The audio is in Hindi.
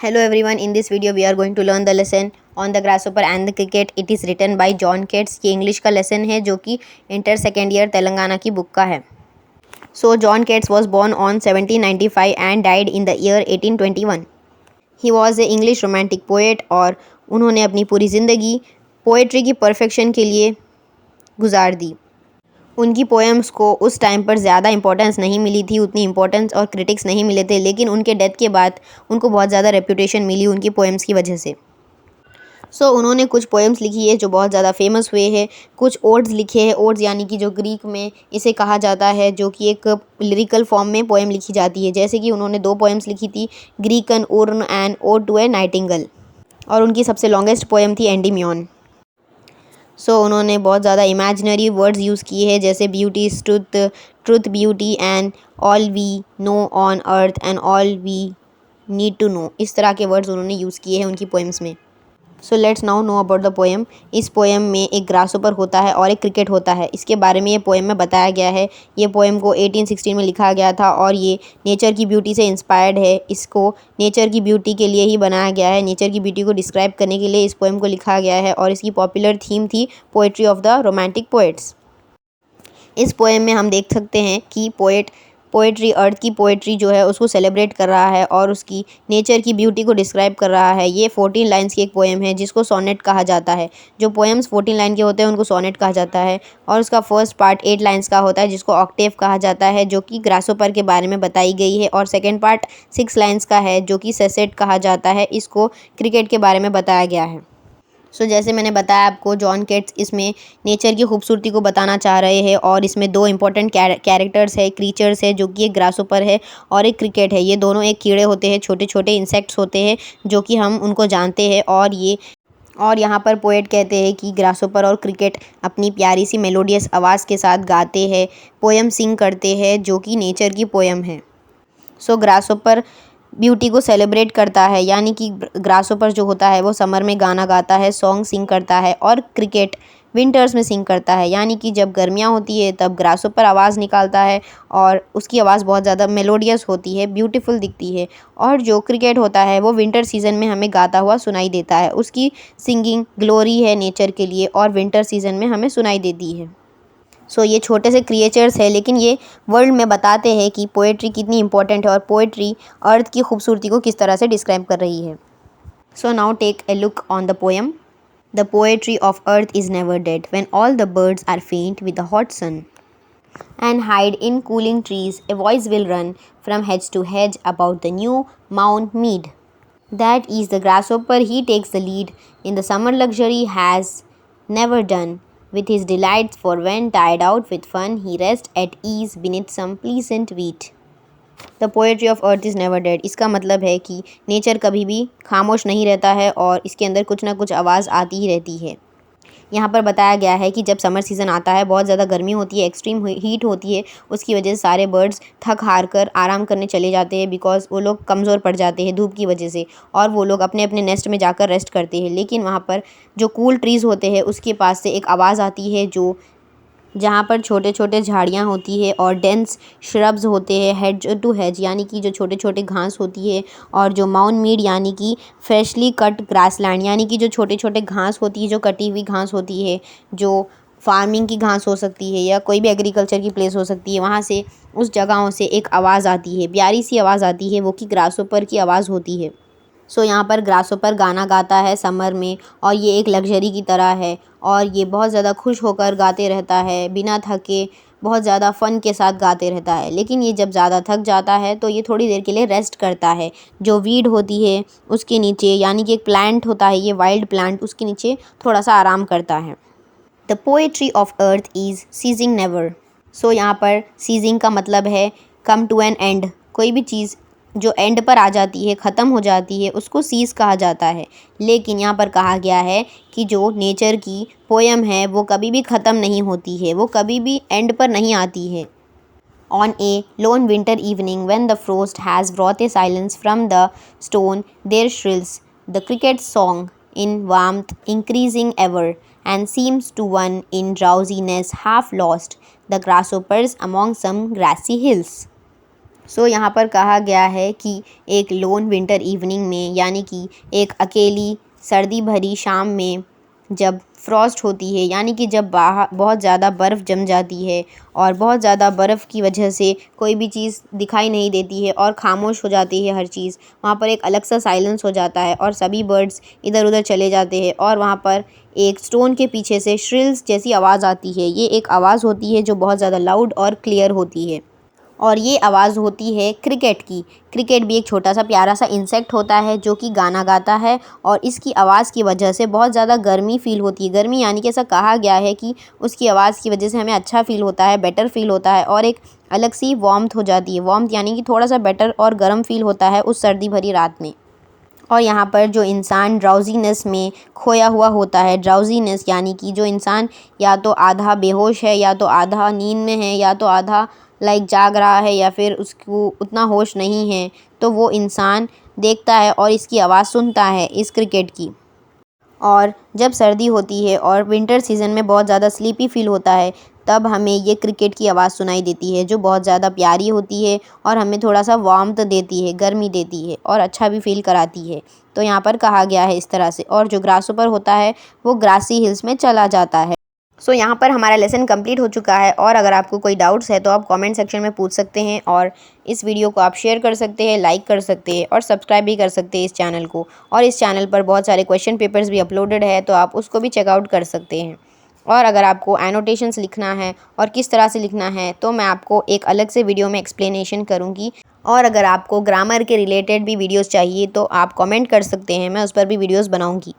Hello everyone, in this video we are going to learn the lesson on the grasshopper and the cricket. It is written by John Keats. ये इंग्लिश का लेसन है जो कि इंटर सेकेंड ईयर तेलंगाना की बुक का है। So John Keats was born on 1795 and died in the year 1821. He was a English romantic poet और उन्होंने अपनी पूरी ज़िंदगी पोएट्री की परफेक्शन के लिए गुजार दी। उनकी पोएम्स को उस टाइम पर ज़्यादा इंपॉर्टेंस नहीं मिली थी, उतनी इंपॉर्टेंस और क्रिटिक्स नहीं मिले थे, लेकिन उनके डेथ के बाद उनको बहुत ज़्यादा रेपुटेशन मिली उनकी पोएम्स की वजह से। उन्होंने कुछ पोएम्स लिखी है जो बहुत ज़्यादा फेमस हुए हैं। कुछ ओड्स लिखे हैं। ओड्स यानी कि जो ग्रीक में इसे कहा जाता है, जो कि एक लिरिकल फॉर्म में पोएम लिखी जाती है। जैसे कि उन्होंने 2 पोएम्स लिखी थी, Grecian urn and ode to a nightingale, और उनकी सबसे लॉन्गेस्ट पोएम थी एंडीमियन। उन्होंने बहुत ज़्यादा इमेजिनरी वर्ड्स यूज़ किए हैं, जैसे beauty is truth, truth beauty and all we know on earth and all we need to know. इस तरह के वर्ड्स उन्होंने यूज़ किए हैं उनकी पोएम्स में। Let's now know about the poem. इस पोएम में एक ग्रासहोपर होता है और एक क्रिकेट होता है। इसके बारे में ये पोएम में बताया गया है। ये पोएम को 1816 में लिखा गया था और ये नेचर की ब्यूटी से इंस्पायर्ड है। इसको नेचर की ब्यूटी के लिए ही बनाया गया है। नेचर की ब्यूटी को डिस्क्राइब करने के लिए इस पोएम को लिखा गया है और इसकी पॉपुलर थीम थी poetry of the romantic poets. इस पोएम में हम देख सकते हैं कि पोएट्री अर्थ की पोएट्री जो है उसको सेलिब्रेट कर रहा है और उसकी नेचर की ब्यूटी को डिस्क्राइब कर रहा है। ये 14 लाइन्स की एक पोएम है जिसको सोनेट कहा जाता है। जो पोएम्स 14 लाइन के होते हैं उनको सोनेट कहा जाता है, और उसका फर्स्ट पार्ट 8 लाइन्स का होता है जिसको ऑक्टेव कहा जाता है, जो कि ग्रासहोपर के बारे में बताई गई है, और सेकेंड पार्ट 6 लाइन्स का है जो कि सेसेट कहा जाता है। इसको क्रिकेट के बारे में बताया गया है। जैसे मैंने बताया आपको, जॉन केट्स इसमें नेचर की खूबसूरती को बताना चाह रहे हैं, और इसमें 2 इंपॉर्टेंट कैरेक्टर्स है, क्रीचर्स है, जो कि एक ग्रासहोपर है और एक क्रिकेट है। ये दोनों एक कीड़े होते हैं, छोटे छोटे इंसेक्ट्स होते हैं जो कि हम उनको जानते हैं। और यहाँ पर पोएट कहते हैं कि ग्रासहोपर और क्रिकेट अपनी प्यारी सी मेलोडियस आवाज़ के साथ गाते हैं, पोएम सिंग करते हैं, जो कि नेचर की पोएम है। ग्रासहोपर ब्यूटी को सेलिब्रेट करता है, यानी कि ग्रासहोपर जो होता है वो समर में गाना गाता है, सॉन्ग सिंग करता है, और क्रिकेट विंटर्स में सिंग करता है, यानी कि जब गर्मियाँ होती है तब ग्रासहोपर आवाज़ निकालता है और उसकी आवाज़ बहुत ज़्यादा मेलोडियस होती है, ब्यूटीफुल दिखती है। और जो क्रिकेट होता है वो विंटर सीज़न में हमें गाता हुआ सुनाई देता है। उसकी सिंगिंग ग्लोरी है नेचर के लिए और विंटर सीज़न में हमें सुनाई देती है। ये छोटे से क्रिएचर्स है, लेकिन ये वर्ल्ड में बताते हैं कि पोएट्री कितनी इंपॉर्टेंट है और पोएट्री अर्थ की खूबसूरती को किस तरह से डिस्क्राइब कर रही है। Now take a look on the poem. The poetry of earth is never dead when all the birds are faint with the hot sun and hide in cooling trees, a voice will run from hedge to hedge about the new mown mead. That is the grasshopper, he takes the lead in the summer luxury has never done. With his delights, for when tired out with fun, he rests at ease beneath some pleasant wheat. The poetry of earth is never dead. इसका मतलब है कि नेचर कभी भी खामोश नहीं रहता है और इसके अंदर कुछ ना कुछ आवाज़ आती ही रहती है। यहाँ पर बताया गया है कि जब समर सीज़न आता है, बहुत ज़्यादा गर्मी होती है, एक्सट्रीम हीट होती है, उसकी वजह से सारे बर्ड्स थक हार कर आराम करने चले जाते हैं, बिकॉज वो लोग कमज़ोर पड़ जाते हैं धूप की वजह से, और वो लोग अपने अपने नेस्ट में जाकर रेस्ट करते हैं। लेकिन वहाँ पर जो कूल ट्रीज़ होते हैं उसके पास से एक आवाज़ आती है, जहाँ पर छोटे छोटे झाड़ियाँ होती है और डेंस श्रब्स होते हैं, हेज टू हेज, यानी कि जो छोटे छोटे घास होती है, और जो माउन मीड यानी कि फ्रेशली कट ग्रासलैंड, यानी कि जो छोटे छोटे घास होती है, जो कटी हुई घास होती है, जो फार्मिंग की घास हो सकती है या कोई भी एग्रीकल्चर की प्लेस हो सकती है, वहाँ से उस जगहों से एक आवाज़ आती है, प्यारी सी आवाज़ आती है, वो कि ग्रासहोपर की आवाज़ होती है। यहाँ पर ग्रासहोपर गाना गाता है समर में, और ये एक लग्जरी की तरह है, और ये बहुत ज़्यादा खुश होकर गाते रहता है, बिना थके बहुत ज़्यादा फ़न के साथ गाते रहता है। लेकिन ये जब ज़्यादा थक जाता है तो ये थोड़ी देर के लिए रेस्ट करता है, जो वीड होती है उसके नीचे, यानी कि एक प्लांट होता है ये वाइल्ड प्लांट, उसके नीचे थोड़ा सा आराम करता है। The poetry of earth is ceasing never. यहाँ पर सीजिंग का मतलब है कम टू एन एंड। कोई भी चीज़ जो एंड पर आ जाती है, ख़त्म हो जाती है, उसको सीज़ कहा जाता है। लेकिन यहाँ पर कहा गया है कि जो नेचर की पोएम है वो कभी भी ख़त्म नहीं होती है, वो कभी भी एंड पर नहीं आती है। On a lone winter evening when the frost has brought a silence from the stone, there shrills the cricket's song in warmth increasing ever, and seems to one in drowsiness half lost, the grasshoppers among some grassy hills. सो यहाँ पर कहा गया है कि एक लोन विंटर इवनिंग में, यानी कि एक अकेली सर्दी भरी शाम में जब फ्रॉस्ट होती है, यानी कि जब बाहर बहुत ज़्यादा बर्फ़ जम जाती है और बहुत ज़्यादा बर्फ़ की वजह से कोई भी चीज़ दिखाई नहीं देती है और खामोश हो जाती है हर चीज़, वहाँ पर एक अलग सा साइलेंस हो जाता है और सभी बर्ड्स इधर उधर चले जाते हैं और वहाँ पर एक स्टोन के पीछे से श्रिल्स जैसी आवाज़ आती है। ये एक आवाज़ होती है जो बहुत ज़्यादा लाउड और क्लियर होती है और ये आवाज़ होती है क्रिकेट की। क्रिकेट भी एक छोटा सा प्यारा सा इंसेक्ट होता है जो कि गाना गाता है और इसकी आवाज़ की वजह से बहुत ज़्यादा गर्मी फ़ील होती है। गर्मी यानी कि ऐसा कहा गया है कि उसकी आवाज़ की वजह से हमें अच्छा फ़ील होता है, बेटर फ़ील होता है और एक अलग सी वार्मथ हो जाती है। वार्मथ यानी कि थोड़ा सा बेटर और गर्म फ़ील होता है उस सर्दी भरी रात में। और यहाँ पर जो इंसान ड्राउजीनेस में खोया हुआ होता है, ड्राउजीनेस यानी कि जो इंसान या तो आधा बेहोश है या तो आधा नींद में है या तो आधा जाग रहा है या फिर उसको उतना होश नहीं है, तो वो इंसान देखता है और इसकी आवाज़ सुनता है इस क्रिकेट की। और जब सर्दी होती है और विंटर सीज़न में बहुत ज़्यादा स्लीपी फ़ील होता है, तब हमें ये क्रिकेट की आवाज़ सुनाई देती है जो बहुत ज़्यादा प्यारी होती है और हमें थोड़ा सा वार्मथ देती है, गर्मी देती है और अच्छा भी फ़ील कराती है। तो यहाँ पर कहा गया है इस तरह से। और जो ग्रासहॉपर होता है वो ग्रासी हिल्स में चला जाता है। सो यहाँ पर हमारा लेसन कंप्लीट हो चुका है और अगर आपको कोई डाउट्स है तो आप कमेंट सेक्शन में पूछ सकते हैं और इस वीडियो को आप शेयर कर सकते हैं, लाइक कर सकते हैं और सब्सक्राइब भी कर सकते हैं इस चैनल को। और इस चैनल पर बहुत सारे क्वेश्चन पेपर्स भी अपलोडेड है तो आप उसको भी चेकआउट कर सकते हैं। और अगर आपको एनोटेशंस लिखना है और किस तरह से लिखना है तो मैं आपको एक अलग से वीडियो में एक्सप्लेनेशन करूँगी। और अगर आपको ग्रामर के रिलेटेड भी वीडियोज़ चाहिए तो आप कमेंट कर सकते हैं, मैं उस पर भी वीडियोज़ बनाऊँगी।